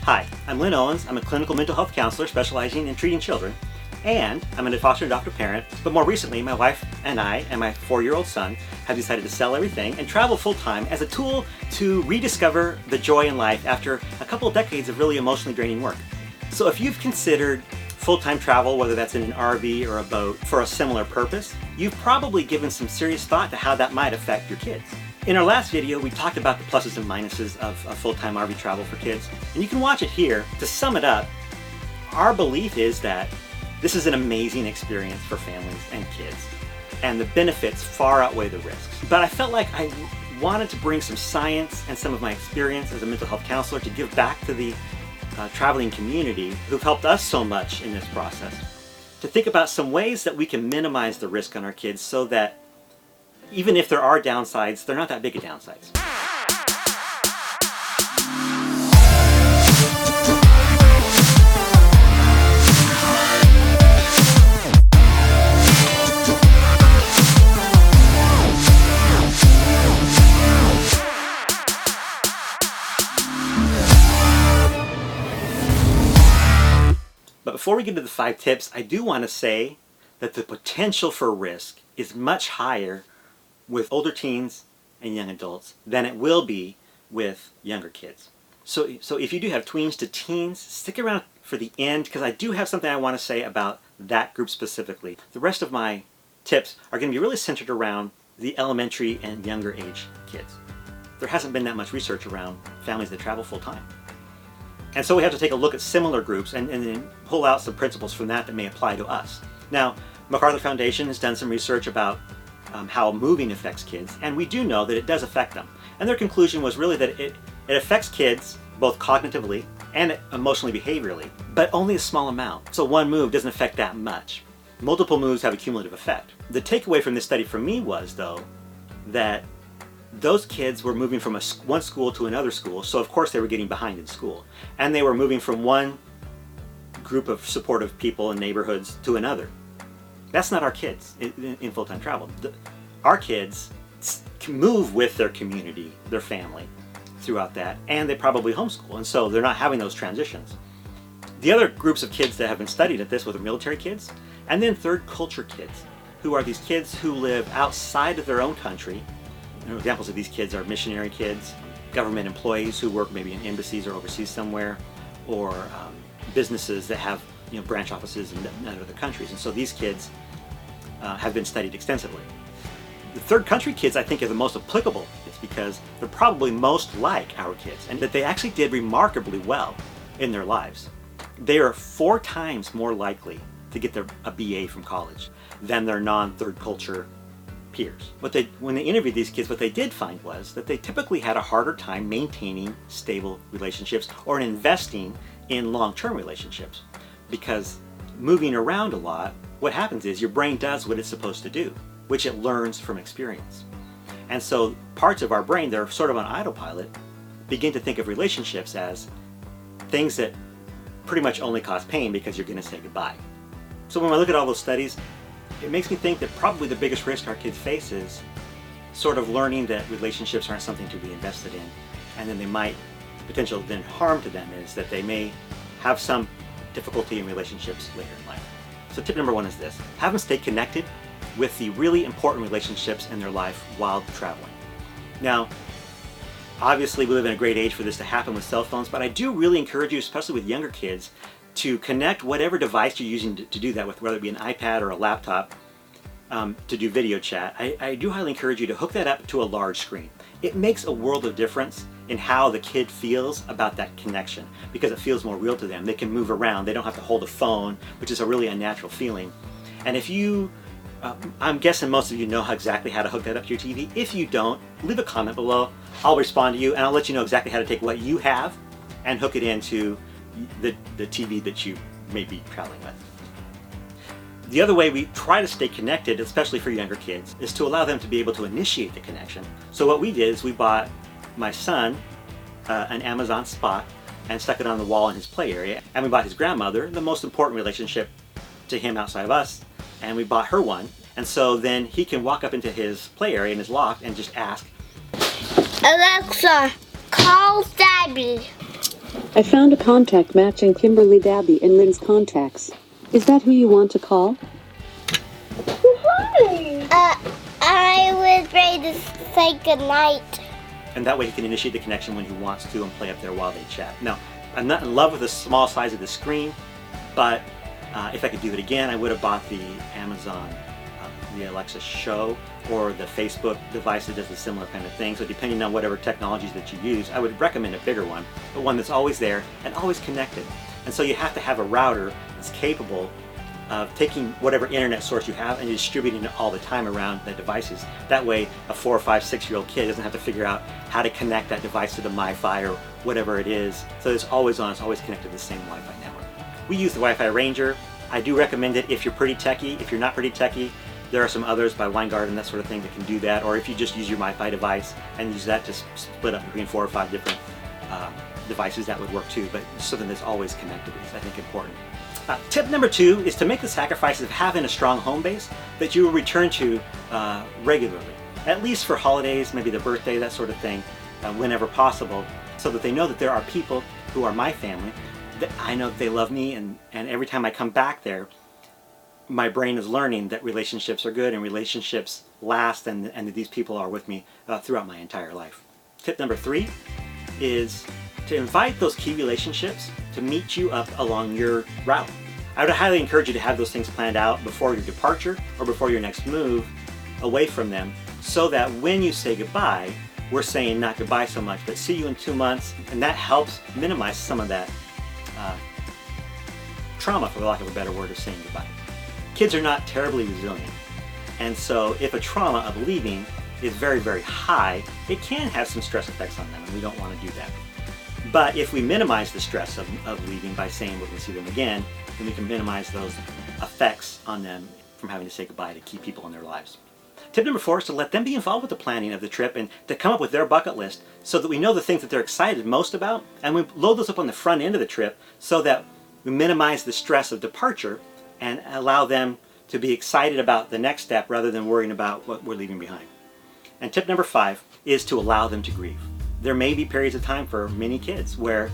Hi, I'm Lynn Owens. I'm a clinical mental health counselor specializing in treating children, and I'm a foster adoptive parent. But more recently, my wife and I and my 4-year-old son have decided to sell everything and travel full-time as a tool to rediscover the joy in life after a couple of decades of really emotionally draining work. So if you've considered full-time travel, whether that's in an RV or a boat, for a similar purpose, you've probably given some serious thought to how that might affect your kids. In our last video, we talked about the pluses and minuses of full-time RV travel for kids, and you can watch it here. To sum it up, our belief is that this is an amazing experience for families and kids, and the benefits far outweigh the risks. But I felt like I wanted to bring some science and some of my experience as a mental health counselor to give back to the traveling community who've helped us so much in this process, to think about some ways that we can minimize the risk on our kids so that even if there are downsides, they're not that big of downsides. But before we get to the 5 tips, I do want to say that the potential for risk is much higher with older teens and young adults than it will be with younger kids. So if you do have tweens to teens, stick around for the end, because I do have something I want to say about that group specifically. The rest of my tips are going to be really centered around the elementary and younger age kids. There hasn't been that much research around families that travel full time. And so we have to take a look at similar groups and then pull out some principles from that may apply to us. Now, MacArthur Foundation has done some research about how moving affects kids, and we do know that it does affect them. And their conclusion was really that it affects kids both cognitively and emotionally behaviorally, but only a small amount. So one move doesn't affect that much. Multiple moves have a cumulative effect. The takeaway from this study for me was, though, that those kids were moving from one school to another school, so of course they were getting behind in school. And they were moving from one group of supportive people and neighborhoods to another. That's not our kids in full-time travel. Our kids can move with their community, their family, throughout that, and they probably homeschool, and so they're not having those transitions. The other groups of kids that have been studied at this were the military kids, and then third culture kids, who are these kids who live outside of their own country. Examples of these kids are missionary kids, government employees who work maybe in embassies or overseas somewhere, or businesses that have branch offices in other countries. And so these kids have been studied extensively. The third country kids, I think, are the most applicable. It's because they're probably most like our kids, and that they actually did remarkably well in their lives. They are 4 times more likely to get a BA from college than their non-third culture peers. When they interviewed these kids, what they did find was that they typically had a harder time maintaining stable relationships or investing in long-term relationships, because moving around a lot, what happens is your brain does what it's supposed to do, which it learns from experience. And so parts of our brain that are sort of on autopilot begin to think of relationships as things that pretty much only cause pain because you're going to say goodbye. So when I look at all those studies, it makes me think that probably the biggest risk our kids face is sort of learning that relationships aren't something to be invested in, and then the potential then harm to them is that they may have some difficulty in relationships later in life. So tip number 1 is this: have them stay connected with the really important relationships in their life while traveling. Now, obviously we live in a great age for this to happen with cell phones, but I do really encourage you, especially with younger kids, to connect whatever device you're using to do that with, whether it be an iPad or a laptop, to do video chat. I do highly encourage you to hook that up to a large screen. It makes a world of difference in how the kid feels about that connection, because it feels more real to them. They can move around. They don't have to hold a phone, which is a really unnatural feeling. And if you, I'm guessing most of you know exactly how to hook that up to your TV. If you don't, leave a comment below. I'll respond to you, and I'll let you know exactly how to take what you have and hook it into the TV that you may be traveling with. The other way we try to stay connected, especially for younger kids, is to allow them to be able to initiate the connection. So what we did is we bought my son an Amazon Spot and stuck it on the wall in his play area. And we bought his grandmother, the most important relationship to him outside of us, and we bought her one. And so then he can walk up into his play area in his loft and just ask, Alexa, call Daddy. I found a contact matching Kimberly, Dabby, and Lynn's contacts. Is that who you want to call? Hi! I was ready to say goodnight. And that way he can initiate the connection when he wants to and play up there while they chat. Now, I'm not in love with the small size of the screen, but if I could do it again, I would have bought the Amazon, the Alexa Show, or the Facebook device that does a similar kind of thing. So depending on whatever technologies that you use, I would recommend a bigger one, but one that's always there and always connected. And so you have to have a router that's capable of taking whatever internet source you have and distributing it all the time around the devices. That way a 4 or 5, 6-year-old kid doesn't have to figure out how to connect that device to the MiFi or whatever it is. So it's always on, it's always connected to the same Wi-Fi network. We use the Wi-Fi Ranger. I do recommend it if you're pretty techie. If you're not pretty techie, there are some others by Weingarten, that sort of thing, that can do that. Or if you just use your MiFi device and use that to split up between 4 or 5 different devices, that would work too. But something that's always connected is, I think, important. Tip number 2 is to make the sacrifice of having a strong home base that you will return to regularly, at least for holidays, maybe their birthday, that sort of thing, whenever possible, so that they know that there are people who are my family, that I know that they love me, and every time I come back there, my brain is learning that relationships are good and relationships last, and that these people are with me throughout my entire life. Tip number 3 is to invite those key relationships to meet you up along your route. I would highly encourage you to have those things planned out before your departure or before your next move away from them, so that when you say goodbye, we're saying not goodbye so much, but see you in 2 months, and that helps minimize some of that trauma, for lack of a better word, of saying goodbye. Kids are not terribly resilient, and so if a trauma of leaving is very, very high, it can have some stress effects on them, and we don't want to do that. But if we minimize the stress of leaving by saying we're going to see them again, then we can minimize those effects on them from having to say goodbye to key people in their lives. Tip number 4 is to let them be involved with the planning of the trip and to come up with their bucket list so that we know the things that they're excited most about, and we load those up on the front end of the trip so that we minimize the stress of departure and allow them to be excited about the next step rather than worrying about what we're leaving behind. And tip number 5 is to allow them to grieve. There may be periods of time for many kids where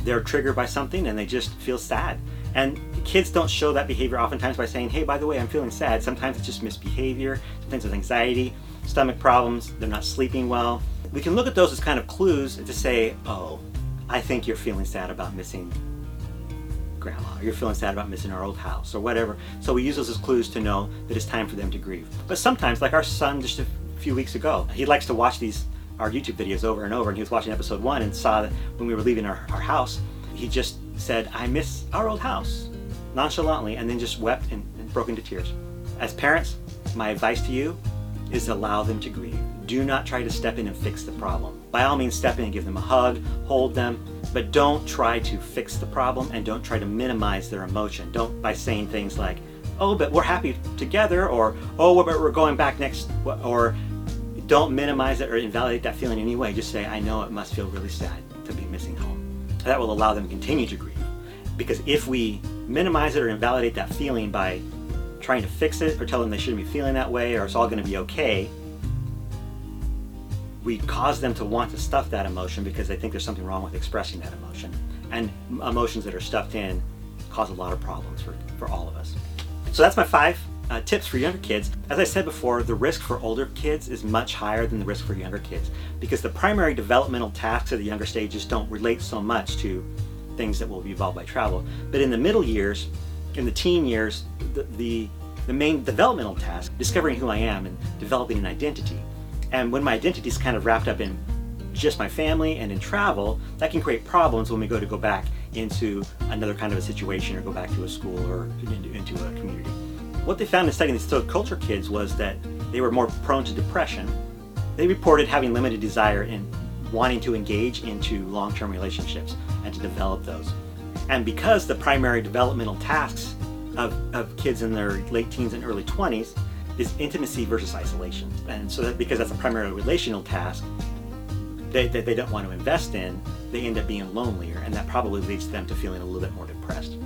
they're triggered by something and they just feel sad. And kids don't show that behavior oftentimes by saying, hey, by the way, I'm feeling sad. Sometimes it's just misbehavior, sometimes it's anxiety, stomach problems, they're not sleeping well. We can look at those as kind of clues to say, oh, I think you're feeling sad about missing grandma, or you're feeling sad about missing our old house, or whatever. So we use those as clues to know that it's time for them to grieve. But sometimes, like our son just a few weeks ago, he likes to watch our YouTube videos over and over, and he was watching episode 1 and saw that when we were leaving our house, he just said, I miss our old house, nonchalantly, and then just wept and broke into tears. As parents, my advice to you is allow them to grieve. Do not try to step in and fix the problem. By all means, step in and give them a hug, hold them, but don't try to fix the problem and don't try to minimize their emotion. Don't by saying things like, oh, but we're happy together, or oh, but we're going back next, or don't minimize it or invalidate that feeling in any way. Just say, I know it must feel really sad to be missing home. That will allow them to continue to grieve. Because if we minimize it or invalidate that feeling by trying to fix it or tell them they shouldn't be feeling that way or it's all going to be okay, we cause them to want to stuff that emotion because they think there's something wrong with expressing that emotion. And emotions that are stuffed in cause a lot of problems for all of us. So that's my 5 tips for younger kids. As I said before, the risk for older kids is much higher than the risk for younger kids because the primary developmental tasks of the younger stages don't relate so much to things that will be evolved by travel. But in the middle years, in the teen years, the main developmental task, discovering who I am and developing an identity. And when my identity is kind of wrapped up in just my family and in travel, that can create problems when we go back into another kind of a situation or go back to a school or into a community. What they found in studying these third culture kids was that they were more prone to depression. They reported having limited desire in wanting to engage into long-term relationships and to develop those. And because the primary developmental tasks of kids in their late teens and early 20s is intimacy versus isolation. And so because that's a primary relational task that they don't want to invest in, they end up being lonelier, and that probably leads them to feeling a little bit more depressed.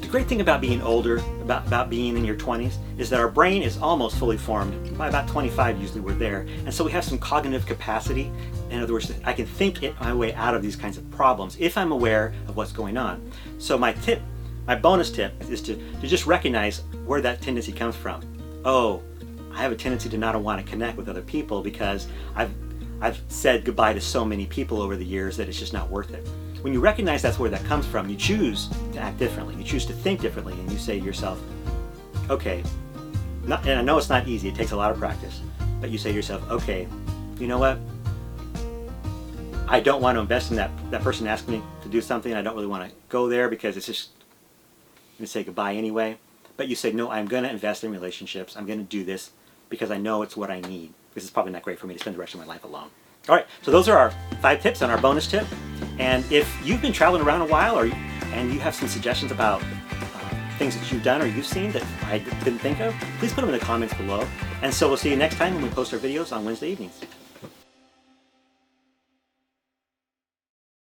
To great thing about being older, about being in your 20s, is that our brain is almost fully formed. By about 25 usually we're there. And so we have some cognitive capacity. In other words, I can think my way out of these kinds of problems if I'm aware of what's going on. So my bonus tip is to just recognize where that tendency comes from. Oh, I have a tendency to not want to connect with other people because I've said goodbye to so many people over the years that it's just not worth it. When you recognize that's where that comes from, you choose to act differently. You choose to think differently, and you say to yourself, okay, and I know it's not easy, it takes a lot of practice, but you say to yourself, okay, you know what? I don't want to invest in that person asked me to do something. I don't really want to go there because it's just going to say goodbye anyway. But you say, no, I'm going to invest in relationships. I'm going to do this because I know it's what I need. This is probably not great for me to spend the rest of my life alone. All right, so those are our 5 tips on our bonus tip. And if you've been traveling around a while and you have some suggestions about things that you've done or you've seen that I didn't think of, please put them in the comments below. And so we'll see you next time when we post our videos on Wednesday evenings.